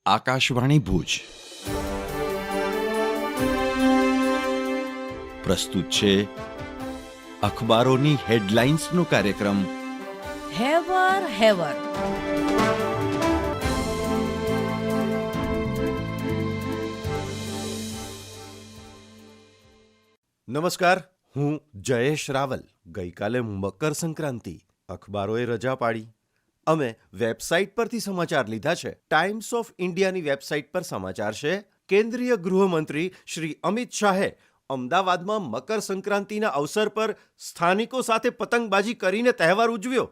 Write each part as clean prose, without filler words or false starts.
આકાશવાણી ભુજ પ્રસ્તુત છે અખબારોની હેડલાઇન્સનો કાર્યક્રમ હેવર હેવર. નમસ્કાર, હું જયેશ રાવલ. ગઈકાલે મકર સંક્રાંતિ, અખબારોએ રજા પાડી. અમે વેબસાઇટ પરથી સમાચાર લીધા છે. ટાઈમ્સ ઓફ ઇન્ડિયાની વેબસાઇટ પર સમાચાર છે, કેન્દ્રીય ગૃહમંત્રી શ્રી અમિત શાહે અમદાવાદમાં મકર સંક્રાંતિના અવસર પર સ્થાનિકો સાથે પતંગબાજી કરીને તહેવાર ઉજવ્યો.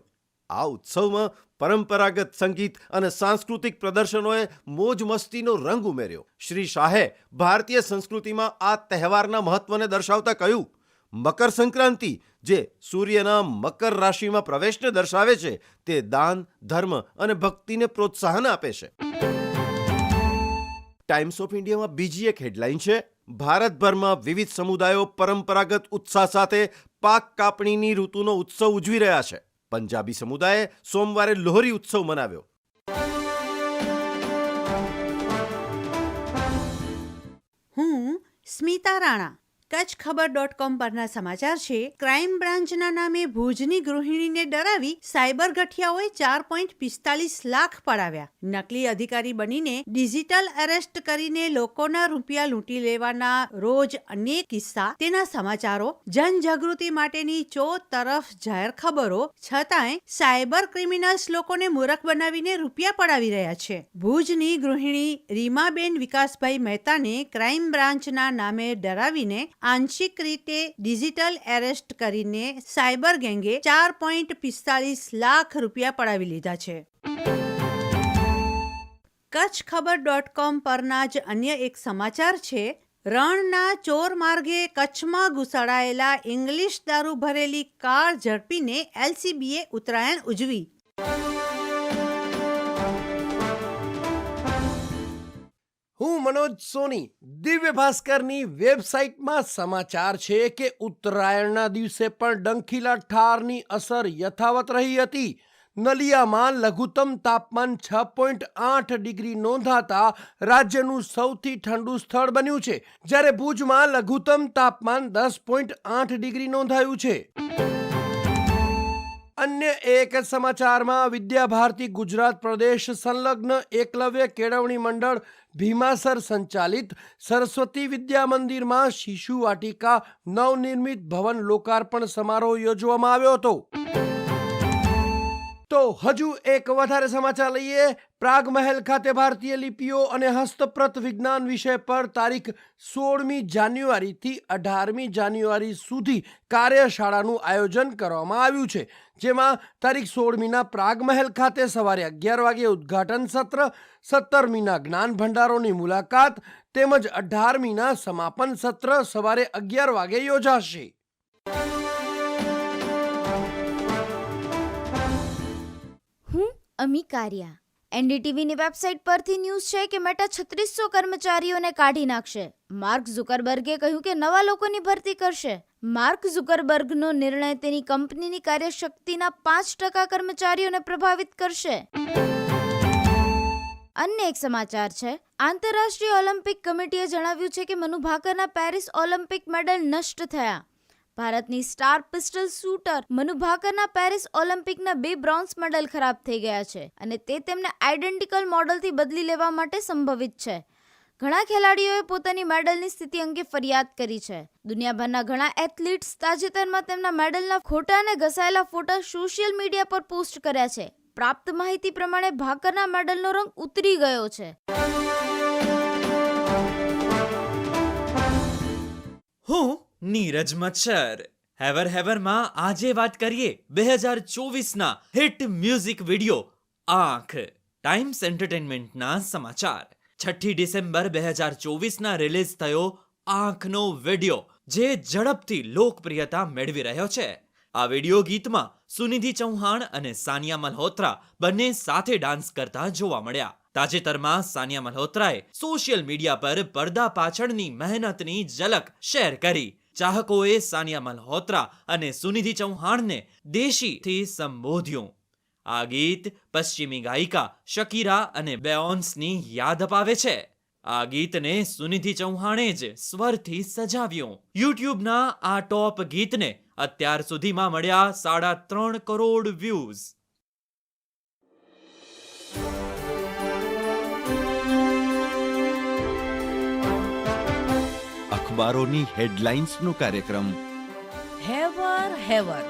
આ ઉત્સવમાં પરંપરાગત સંગીત અને સાંસ્કૃતિક પ્રદર્શનોએ મોજ મસ્તીનો રંગ ઉમેર્યો. શ્રી શાહે ભારતીય સંસ્કૃતિમાં આ તહેવારના મહત્વને દર્શાવતા કહ્યું, મકર સંક્રાંતિ જે સૂર્યના મકર રાશિમાં પ્રવેશને દર્શાવે છે, તે દાન, ધર્મ અને ભક્તિને પ્રોત્સાહન આપે છે. ટાઈમ્સ ઓફ ઇન્ડિયામાં બીજી એક હેડલાઇન છે, ભારતભરમાં વિવિધ સમુદાયો પરંપરાગત ઉત્સાહ સાથે પાક કાપણીની ઋતુનો ઉત્સવ ઉજવી રહ્યા છે. પંજાબી સમુદાયે સોમવારે લોહરી ઉત્સવ મનાવ્યો. હું સ્મિતા રાણા. કચ્છખબર.com પરના સમાચાર છે. ક્રાઇમ બ્રાન્ચના નામે ભુજની ગૃહિણીને ડરાવી સાયબર ગઠિયાઓએ 4.45 લાખ પડાવ્યા. નકલી અધિકારી બનીને ડિજિટલ એરેસ્ટ કરીને લોકોના રૂપિયા લૂંટી લેવાના રોજ અનેક કિસ્સા, તેના સમાચારો, જનજાગૃતિ માટેની તરફ જાહેર ખબરો, છતાંય સાયબર ક્રિમિનલ્સ લોકોને મૂરખ બનાવીને રૂપિયા પડાવી રહ્યા છે. ભુજની ગૃહિણી રીમાબેન વિકાસભાઈ મહેતાને ક્રાઇમ બ્રાન્ચના નામે ડરાવીને આંશિક રીતે ડિજિટલ એરેસ્ટ કરીને સાયબર ગેંગે 4.45 લાખ રૂપિયા પડાવી લીધા છે. કચ્છખબર.com પરના જ અન્ય એક સમાચાર છે, રણના ચોર માર્ગે કચ્છમાં ઘુસડાયેલા ઇંગ્લિશ દારૂ ભરેલી કાર ઝડપીને એલસીબીએ ઉત્તરાયણ ઉજવી. હું મનોજ સોની. દિવ્ય ભાસ્કરની વેબસાઇટમાં સમાચાર છે કે ઉત્તરાયણના દિવસે પણ ડંખીલા ઠારની અસર યથાવત રહી હતી. નલિયામાં લઘુત્તમ તાપમાન 6.8 ડિગ્રી નોંધાતા રાજ્યનું સૌથી ઠંડુ સ્થળ બન્યું છે, જ્યારે ભુજમાં લઘુત્તમ તાપમાન 10.8 ડિગ્રી નોંધાયું છે. અન્ય એક સમાચારમાં વિદ્યાભારતી ગુજરાત પ્રદેશ સંલગ્ન એકલવ્ય કેળવણી મંડળ ભીમાસર સંચાલિત સરસ્વતી વિદ્યા મંદિરમાં શિશુ વાટિકા નવનિર્મિત ભવન લોકાર્પણ સમારોહ યોજવામાં આવ્યો હતો. તો હજુ એક વધારે સમાચાર લઈએ. પ્રાગમહેલ ખાતે ભારતીય લિપિઓ અને હસ્તપ્રત વિજ્ઞાન વિષય પર તારીખ 16મી જાન્યુઆરીથી 18મી જાન્યુઆરી સુધી કાર્યશાળાનું આયોજન કરવામાં આવ્યું છે, જેમાં તારીખ 16મીના પ્રાગમહેલ ખાતે સવારે 11 વાગે ઉદ્ઘાટન સત્ર, 17મીના જ્ઞાન ભંડારોની મુલાકાત તેમજ 18મીના સમાપન સત્ર સવારે 11 વાગે યોજાશે. અમી કારિયા. એનડીટીવીની વેબસાઇટ પરથી ન્યૂઝ છે કે મેટા 3600 કર્મચારીઓને કાઢી નાખશે. માર્ક ઝુકરબર્ગે કહ્યું કે નવા લોકોની ભરતી કરશે. માર્ક ઝુકરબર્ગનો નિર્ણય તેની કંપનીની કાર્યશક્તિના 5% કર્મચારીઓને પ્રભાવિત કરશે. અન્ય એક સમાચાર છે, આંતરરાષ્ટ્રીય ઓલિમ્પિક કમિટીએ જણાવ્યું છે કે મનુ ભાકરના પેરિસ ઓલિમ્પિક મેડલ નષ્ટ થયા. ભારતની સ્ટાર પિસ્ટલ શૂટર મનુ ભાકરના પેરિસ ઓલિમ્પિકના 2 બ્રોન્ઝ મેડલ ખરાબ થઈ ગયા છે અને તે તેમને આઇડેન્ટિકલ મોડલથી બદલી લેવા માટે સંભવિત છે. ઘણા ખેલાડીઓએ પોતાની મેડલની સ્થિતિ અંગે ફરિયાદ કરી છે. દુનિયાભરના ઘણા એથ્લીટ્સ તાજેતરમાં તેમના મેડલના ખોટા અને ઘસાયેલા ફોટા સોશિયલ મીડિયા પર પોસ્ટ કર્યા છે. પ્રાપ્ત માહિતી પ્રમાણે ભાકરના મેડલનો રંગ ઉતરી ગયો છે. હું નીરજ મચ્છર. હેવર હેવરમાં આજે વાત કરીએ 2024ના હિટ મ્યુઝિક વિડિયો આંખ. ટાઈમ્સ એન્ટરટેનમેન્ટના સમાચાર. 6 ડિસેમ્બર 2024ના રિલીઝ થયો આંખનો વિડિયો, જે ઝડપથી લોકપ્રિયતા મેળવી રહ્યો છે. આ વિડિયો ગીતમાં સુનિધિ ચૌહાણ અને સાનિયા મલ્હોત્રા બંને સાથે ડાન્સ કરતા જોવા મળ્યા. તાજેતરમાં સાનિયા મલ્હોત્રાએ સોશિયલ મીડિયા પર પડદા પાછળની મહેનતની ઝલક શેર કરી. ચાહકોએ સાનિયા મલ્હોત્રા અને સુનિધિ ચૌહાણને દેશીથી સંબોધ્યું. આ ગીત પશ્ચિમી ગાયિકા શકીરા અને બેયોન્સની યાદ અપાવે છે. આ ગીતને સુનિધિ ચૌહાણે જ સ્વરથી સજાવ્યું. યુટ્યુબના આ ટોપ ગીતને અત્યાર સુધીમાં મળ્યા 3.5 કરોડ વ્યૂઝ. અખબારોની હેડલાઇન્સનો કાર્યક્રમ હેવર હેવર